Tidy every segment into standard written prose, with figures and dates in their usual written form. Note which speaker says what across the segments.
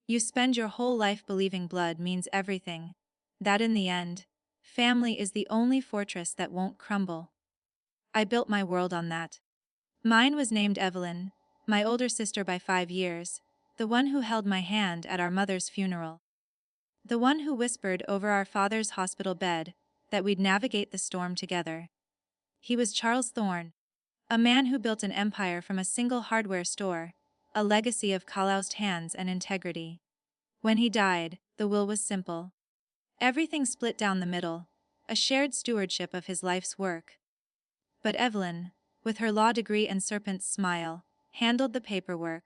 Speaker 1: You spend your whole life believing blood means everything. That in the end, family is the only fortress that won't crumble. I built my world on that. Mine was named Evelyn, my older sister by 5 years, the one who held my hand at our mother's funeral. The one who whispered over our father's hospital bed that we'd navigate the storm together. He was Charles Thorne, a man who built an empire from a single hardware store, a legacy of calloused hands and integrity. When he died, the will was simple. Everything split down the middle, a shared stewardship of his life's work. But Evelyn, with her law degree and serpent's smile, handled the paperwork.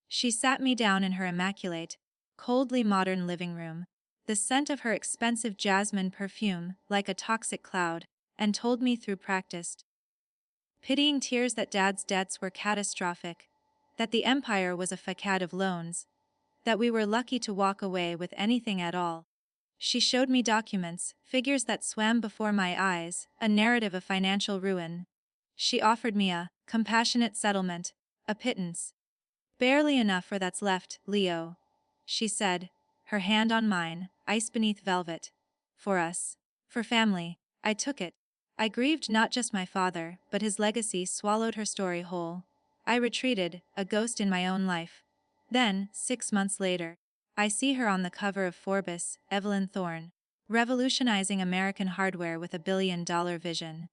Speaker 1: She sat me down in her immaculate, coldly modern living room, the scent of her expensive jasmine perfume like a toxic cloud, and told me through practiced, pitying tears that Dad's debts were catastrophic, that the empire was a facade of loans, that we were lucky to walk away with anything at all. She showed me documents, figures that swam before my eyes, a narrative of financial ruin. She offered me a compassionate settlement, a pittance. Barely enough for that's left, Leo, she said, her hand on mine, ice beneath velvet. For us. For family. I took it. I grieved not just my father, but his legacy swallowed her story whole. I retreated, a ghost in my own life. Then, 6 months later, I see her on the cover of Forbes, Evelyn Thorne, revolutionizing American hardware with $1 billion vision.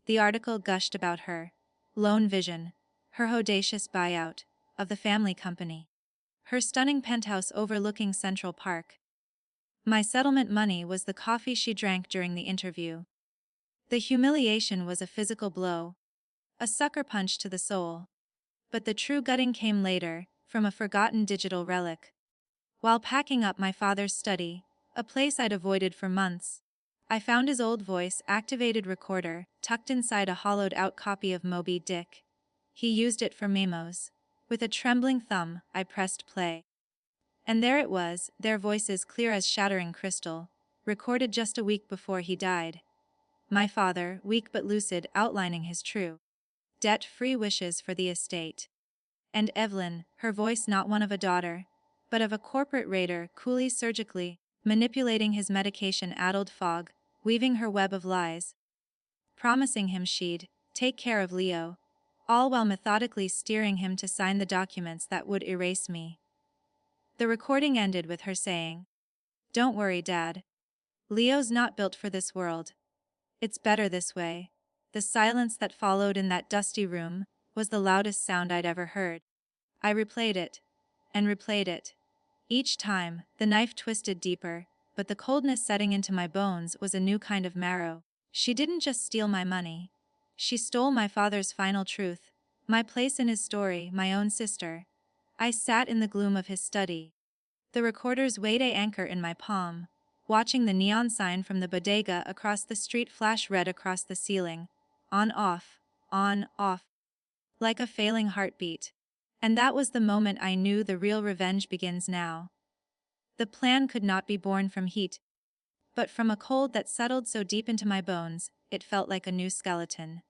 Speaker 1: The article gushed about her lone vision, her audacious buyout of the family company, her stunning penthouse overlooking Central Park. My settlement money was the coffee she drank during the interview. The humiliation was a physical blow, a sucker punch to the soul. But the true gutting came later, from a forgotten digital relic. While packing up my father's study, a place I'd avoided for months, I found his old voice-activated recorder tucked inside a hollowed-out copy of Moby Dick. He used it for memos. With a trembling thumb, I pressed play. And there it was, their voices clear as shattering crystal, recorded just a week before he died. My father, weak but lucid, outlining his true, debt-free wishes for the estate. And Evelyn, her voice not one of a daughter, but of a corporate raider, coolly surgically manipulating his medication-addled fog, weaving her web of lies, promising him she'd take care of Leo, all while methodically steering him to sign the documents that would erase me. The recording ended with her saying, "Don't worry, Dad. Leo's not built for this world. It's better this way." The silence that followed in that dusty room was the loudest sound I'd ever heard. I replayed it, and replayed it. Each time, the knife twisted deeper, but the coldness setting into my bones was a new kind of marrow. She didn't just steal my money. She stole my father's final truth, my place in his story, my own sister. I sat in the gloom of his study, the recorder's weighted anchor in my palm, watching the neon sign from the bodega across the street flash red across the ceiling, on, off, like a failing heartbeat. And that was the moment I knew the real revenge begins now. The plan could not be born from heat, but from a cold that settled so deep into my bones, it felt like a new skeleton.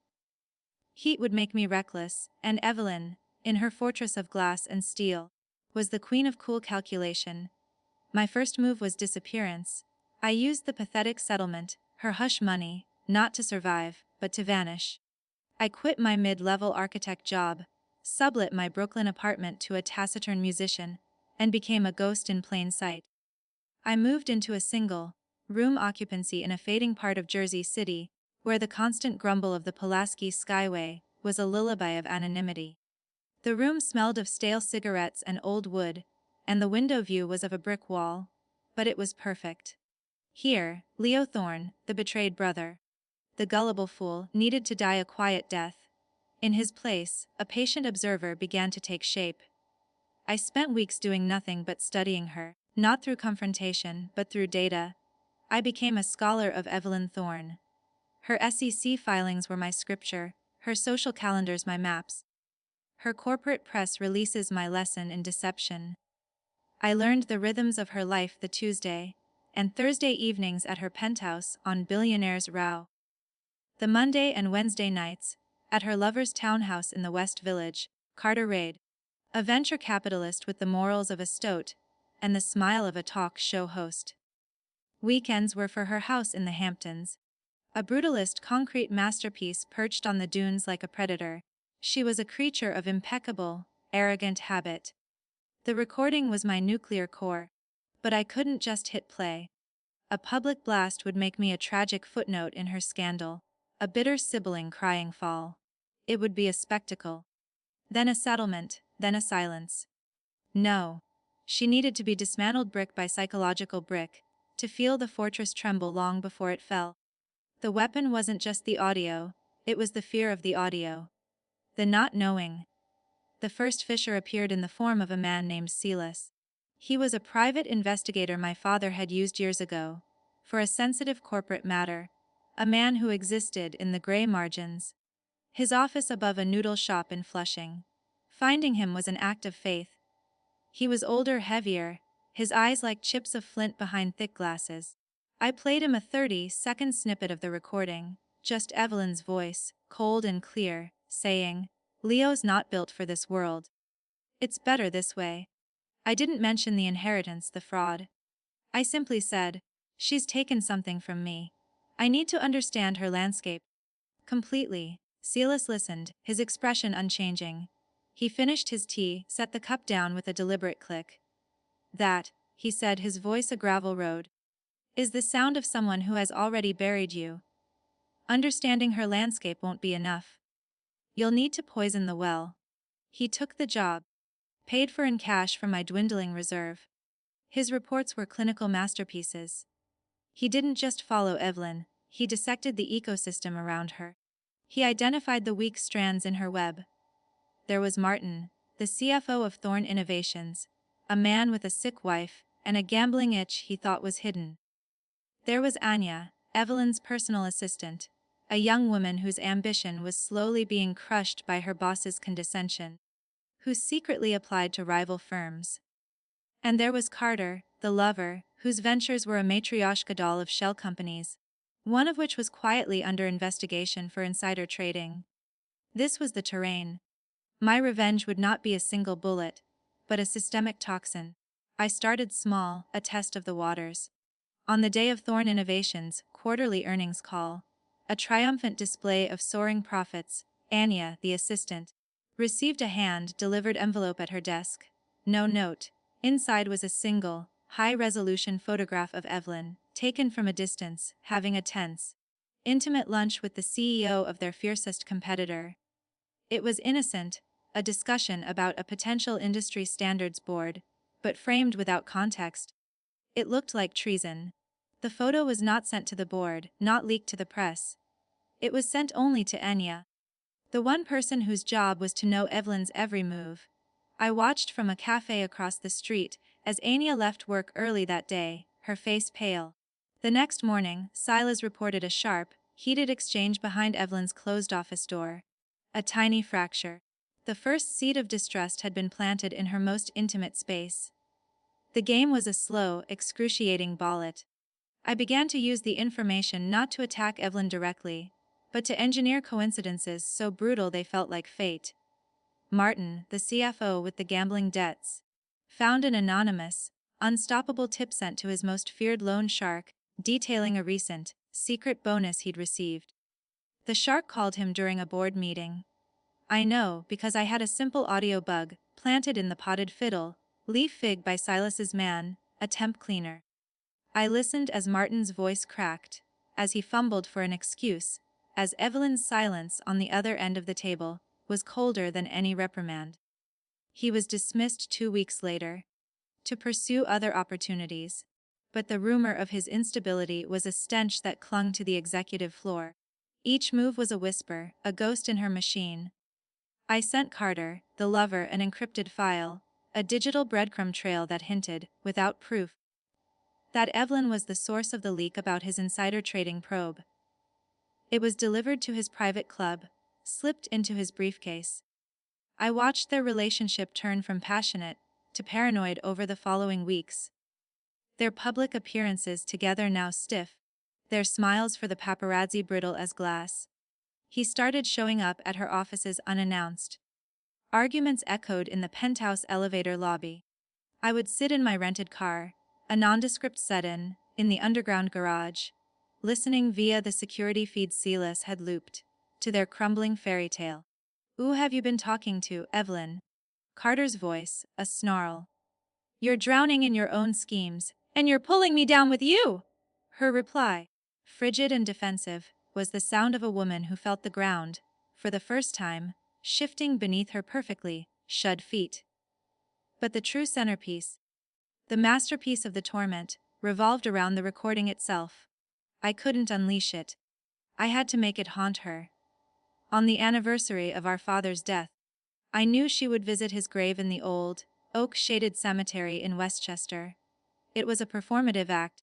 Speaker 1: Heat would make me reckless, and Evelyn, in her fortress of glass and steel, was the queen of cool calculation. My first move was disappearance. I used the pathetic settlement, her hush money, not to survive, but to vanish. I quit my mid-level architect job, sublet my Brooklyn apartment to a taciturn musician, and became a ghost in plain sight. I moved into a single-room occupancy in a fading part of Jersey City, where the constant grumble of the Pulaski Skyway was a lullaby of anonymity. The room smelled of stale cigarettes and old wood, and the window view was of a brick wall, but it was perfect. Here, Leo Thorne, the betrayed brother, the gullible fool, needed to die a quiet death. In his place, a patient observer began to take shape. I spent weeks doing nothing but studying her, not through confrontation, but through data. I became a scholar of Evelyn Thorne. Her SEC filings were my scripture, her social calendars my maps. Her corporate press releases my lesson in deception. I learned the rhythms of her life the Tuesday and Thursday evenings at her penthouse on Billionaire's Row. The Monday and Wednesday nights, at her lover's townhouse in the West Village, Carter Reid, a venture capitalist with the morals of a stoat, and the smile of a talk show host. Weekends were for her house in the Hamptons, a brutalist concrete masterpiece perched on the dunes like a predator. She was a creature of impeccable, arrogant habit. The recording was my nuclear core. But I couldn't just hit play. A public blast would make me a tragic footnote in her scandal, a bitter sibling crying fall. It would be a spectacle. Then a settlement, then a silence. No. She needed to be dismantled brick by psychological brick, to feel the fortress tremble long before it fell. The weapon wasn't just the audio, it was the fear of the audio. The not knowing. The first fisher appeared in the form of a man named Silas. He was a private investigator my father had used years ago, for a sensitive corporate matter, a man who existed in the grey margins. His office above a noodle shop in Flushing. Finding him was an act of faith. He was older, heavier, his eyes like chips of flint behind thick glasses. I played him a 30-second snippet of the recording, just Evelyn's voice, cold and clear, saying, "Leo's not built for this world. It's better this way." I didn't mention the inheritance, the fraud. I simply said, "She's taken something from me. I need to understand her landscape." Completely. Silas listened, his expression unchanging. He finished his tea, set the cup down with a deliberate click. "That," he said, his voice a gravel road, "is the sound of someone who has already buried you. Understanding her landscape won't be enough. You'll need to poison the well." He took the job, paid for in cash from my dwindling reserve. His reports were clinical masterpieces. He didn't just follow Evelyn, he dissected the ecosystem around her. He identified the weak strands in her web. There was Martin, the CFO of Thorne Innovations, a man with a sick wife and a gambling itch he thought was hidden. There was Anya, Evelyn's personal assistant, a young woman whose ambition was slowly being crushed by her boss's condescension, who secretly applied to rival firms. And there was Carter, the lover, whose ventures were a matryoshka doll of shell companies, one of which was quietly under investigation for insider trading. This was the terrain. My revenge would not be a single bullet, but a systemic toxin. I started small, a test of the waters. On the day of Thorne Innovations' quarterly earnings call, a triumphant display of soaring profits, Anya, the assistant, received a hand-delivered envelope at her desk. No note. Inside was a single, high-resolution photograph of Evelyn, taken from a distance, having a tense, intimate lunch with the CEO of their fiercest competitor. It was innocent, a discussion about a potential industry standards board, but framed without context. It looked like treason. The photo was not sent to the board, not leaked to the press. It was sent only to Anya, the one person whose job was to know Evelyn's every move. I watched from a cafe across the street as Anya left work early that day, her face pale. The next morning, Silas reported a sharp, heated exchange behind Evelyn's closed office door. A tiny fracture. The first seed of distrust had been planted in her most intimate space. The game was a slow, excruciating bullet. I began to use the information not to attack Evelyn directly, but to engineer coincidences so brutal they felt like fate. Martin, the CFO with the gambling debts, found an anonymous, unstoppable tip sent to his most feared loan shark, detailing a recent, secret bonus he'd received. The shark called him during a board meeting. I know because I had a simple audio bug planted in the potted fiddle, Leaf Fig by Silas's man, a temp cleaner. I listened as Martin's voice cracked, as he fumbled for an excuse, as Evelyn's silence on the other end of the table was colder than any reprimand. He was dismissed 2 weeks later, to pursue other opportunities, but the rumor of his instability was a stench that clung to the executive floor. Each move was a whisper, a ghost in her machine. I sent Carter, the lover, an encrypted file, a digital breadcrumb trail that hinted, without proof, that Evelyn was the source of the leak about his insider trading probe. It was delivered to his private club, slipped into his briefcase. I watched their relationship turn from passionate to paranoid over the following weeks. Their public appearances together now stiff, their smiles for the paparazzi brittle as glass. He started showing up at her offices unannounced. Arguments echoed in the penthouse elevator lobby. I would sit in my rented car, a nondescript in the underground garage, listening via the security feed Silas had looped, to their crumbling fairy tale. Who have you been talking to, Evelyn? Carter's voice, a snarl. You're drowning in your own schemes, and you're pulling me down with you! Her reply, frigid and defensive, was the sound of a woman who felt the ground, for the first time, shifting beneath her perfectly shod feet. But the true centerpiece, the masterpiece of the torment, revolved around the recording itself. I couldn't unleash it. I had to make it haunt her. On the anniversary of our father's death, I knew she would visit his grave in the old, oak-shaded cemetery in Westchester. It was a performative act,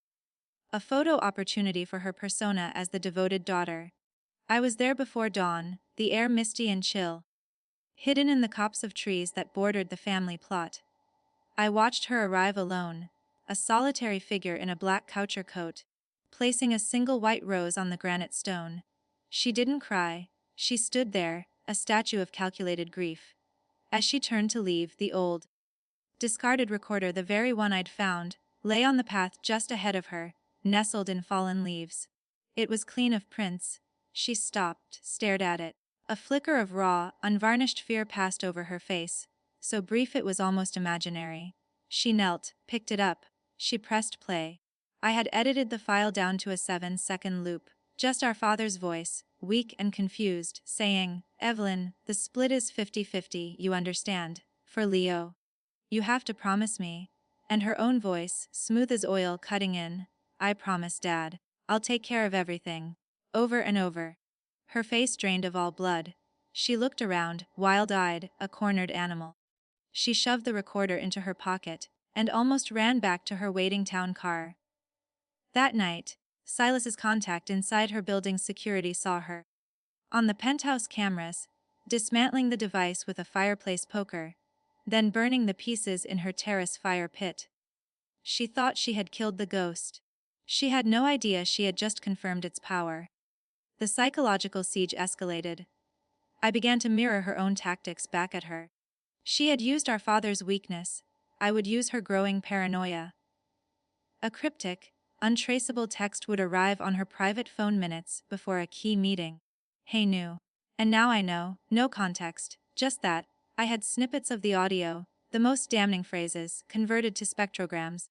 Speaker 1: a photo opportunity for her persona as the devoted daughter. I was there before dawn, the air misty and chill, hidden in the copse of trees that bordered the family plot. I watched her arrive alone, a solitary figure in a black coucher coat, placing a single white rose on the granite stone. She didn't cry, she stood there, a statue of calculated grief. As she turned to leave, the old, discarded recorder, the very one I'd found, lay on the path just ahead of her, nestled in fallen leaves. It was clean of prints. She stopped, stared at it. A flicker of raw, unvarnished fear passed over her face, so brief it was almost imaginary. She knelt, picked it up. She pressed play. I had edited the file down to a 7-second loop, just our father's voice, weak and confused, saying, Evelyn, the split is 50-50, you understand, for Leo. You have to promise me. And her own voice, smooth as oil, cutting in, I promise, Dad. I'll take care of everything. Over and over. Her face drained of all blood. She looked around, wild-eyed, a cornered animal. She shoved the recorder into her pocket, and almost ran back to her waiting town car. That night, Silas's contact inside her building's security saw her on the penthouse cameras, dismantling the device with a fireplace poker, then burning the pieces in her terrace fire pit. She thought she had killed the ghost. She had no idea she had just confirmed its power. The psychological siege escalated. I began to mirror her own tactics back at her. She had used our father's weakness. I would use her growing paranoia. A cryptic, untraceable text would arrive on her private phone minutes before a key meeting. Hey, knew. And now I know, no context, just that. I had snippets of the audio, the most damning phrases, converted to spectrograms,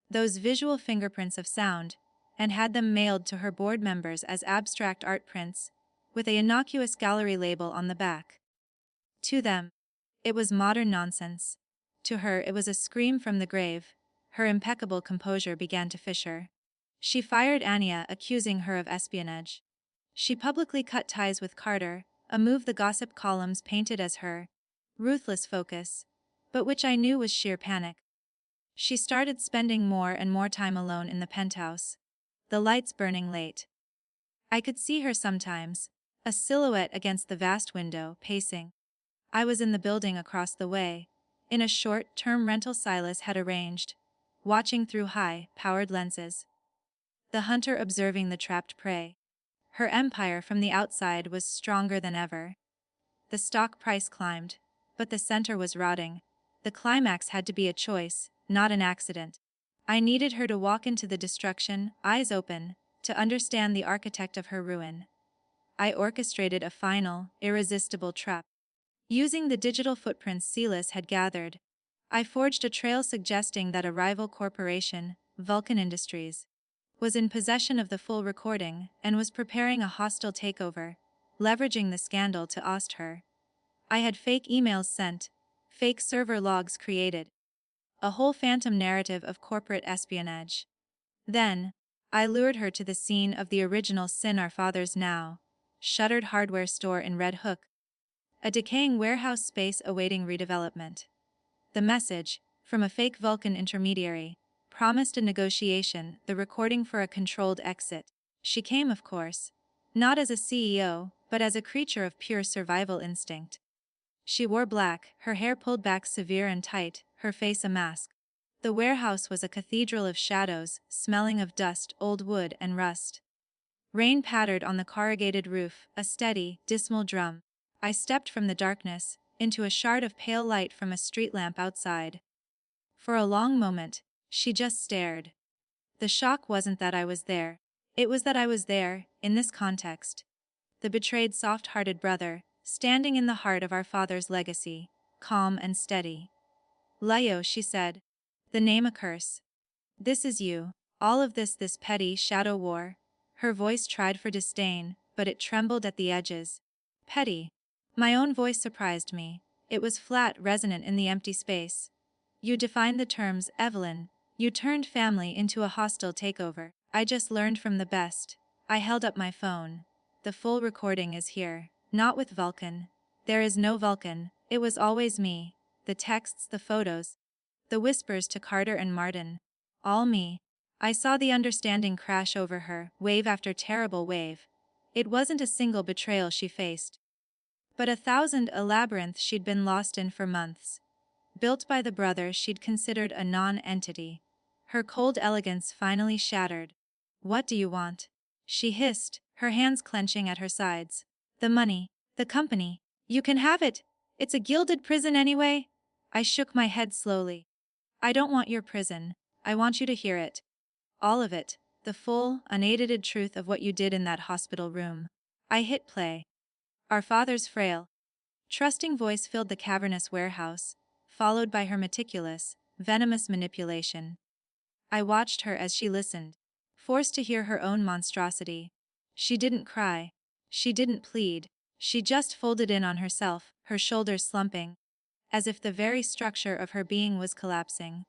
Speaker 1: those visual fingerprints of sound, and had them mailed to her board members as abstract art prints, with a innocuous gallery label on the back. To them, it was modern nonsense. To her, it was a scream from the grave. Her impeccable composure began to fissure. She fired Anya, accusing her of espionage. She publicly cut ties with Carter, a move the gossip columns painted as her ruthless focus, but which I knew was sheer panic. She started spending more and more time alone in the penthouse, the lights burning late. I could see her sometimes, a silhouette against the vast window, pacing. I was in the building across the way, in a short-term rental Silas had arranged, watching through high-powered lenses. The hunter observing the trapped prey. Her empire from the outside was stronger than ever. The stock price climbed, but the center was rotting. The climax had to be a choice, not an accident. I needed her to walk into the destruction, eyes open, to understand the architect of her ruin. I orchestrated a final, irresistible trap. Using the digital footprints Silas had gathered, I forged a trail suggesting that a rival corporation, Vulcan Industries, was in possession of the full recording and was preparing a hostile takeover, leveraging the scandal to oust her. I had fake emails sent, fake server logs created, a whole phantom narrative of corporate espionage. Then, I lured her to the scene of the original sin, our father's now shuttered hardware store in Red Hook, a decaying warehouse space awaiting redevelopment. The message, from a fake Vulcan intermediary, promised a negotiation, the recording for a controlled exit. She came, of course, not as a CEO, but as a creature of pure survival instinct. She wore black, her hair pulled back severe and tight, her face a mask. The warehouse was a cathedral of shadows, smelling of dust, old wood, and rust. Rain pattered on the corrugated roof, a steady, dismal drum. I stepped from the darkness, into a shard of pale light from a street lamp outside. For a long moment, she just stared. The shock wasn't that I was there. It was that I was there, in this context. The betrayed soft-hearted brother, standing in the heart of our father's legacy, calm and steady. Leo, she said. The name a curse. This is you. All of this petty shadow war. Her voice tried for disdain, but it trembled at the edges. Petty. My own voice surprised me. It was flat, resonant in the empty space. You defined the terms, Evelyn. You turned family into a hostile takeover. I just learned from the best. I held up my phone. The full recording is here. Not with Vulcan. There is no Vulcan. It was always me. The texts, the photos. The whispers to Carter and Martin. All me. I saw the understanding crash over her, wave after terrible wave. It wasn't a single betrayal she faced, but a labyrinth she'd been lost in for months. Built by the brother she'd considered a non-entity. Her cold elegance finally shattered. What do you want? She hissed, her hands clenching at her sides. The money. The company. You can have it. It's a gilded prison anyway. I shook my head slowly. I don't want your prison. I want you to hear it. All of it. The full, unedited truth of what you did in that hospital room. I hit play. Our father's frail, trusting voice filled the cavernous warehouse, followed by her meticulous, venomous manipulation. I watched her as she listened, forced to hear her own monstrosity. She didn't cry. She didn't plead. She just folded in on herself, her shoulders slumping, as if the very structure of her being was collapsing.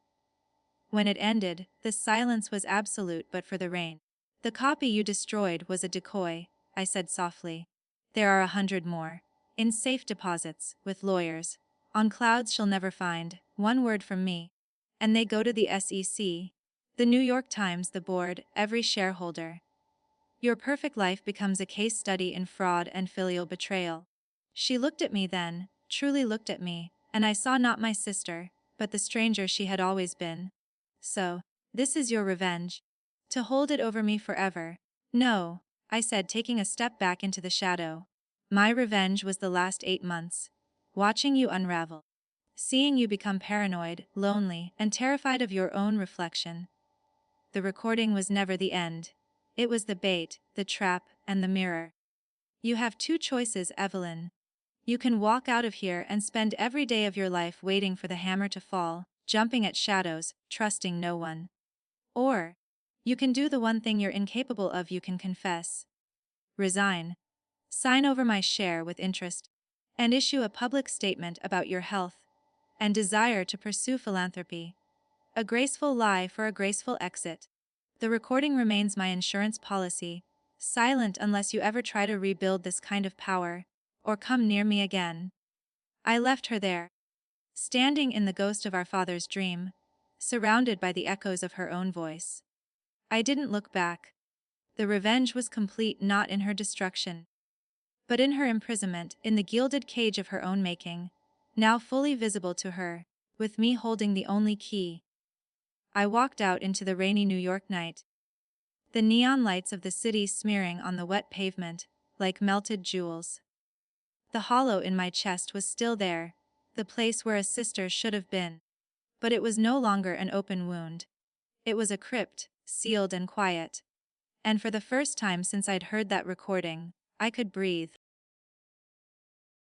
Speaker 1: When it ended, the silence was absolute but for the rain. The copy you destroyed was a decoy, I said softly. There are 100 more. In safe deposits, with lawyers. On clouds she'll never find, one word from me. And they go to the SEC, the New York Times, the board, every shareholder. Your perfect life becomes a case study in fraud and filial betrayal. She looked at me then, truly looked at me, and I saw not my sister, but the stranger she had always been. So, this is your revenge? To hold it over me forever? No, I said, taking a step back into the shadow. My revenge was the last 8 months. Watching you unravel. Seeing you become paranoid, lonely, and terrified of your own reflection. The recording was never the end. It was the bait, the trap, and the mirror. You have 2 choices, Evelyn. You can walk out of here and spend every day of your life waiting for the hammer to fall, jumping at shadows, trusting no one. Or, you can do the one thing you're incapable of. You can confess. Resign. Sign over my share with interest. And issue a public statement about your health and desire to pursue philanthropy. A graceful lie for a graceful exit. The recording remains my insurance policy, silent unless you ever try to rebuild this kind of power, or come near me again. I left her there, standing in the ghost of our father's dream, surrounded by the echoes of her own voice. I didn't look back. The revenge was complete not in her destruction, but in her imprisonment in the gilded cage of her own making, now fully visible to her, with me holding the only key. I walked out into the rainy New York night. The neon lights of the city smearing on the wet pavement, like melted jewels. The hollow in my chest was still there, the place where a sister should have been. But it was no longer an open wound. It was a crypt, sealed and quiet. And for the first time since I'd heard that recording, I could breathe.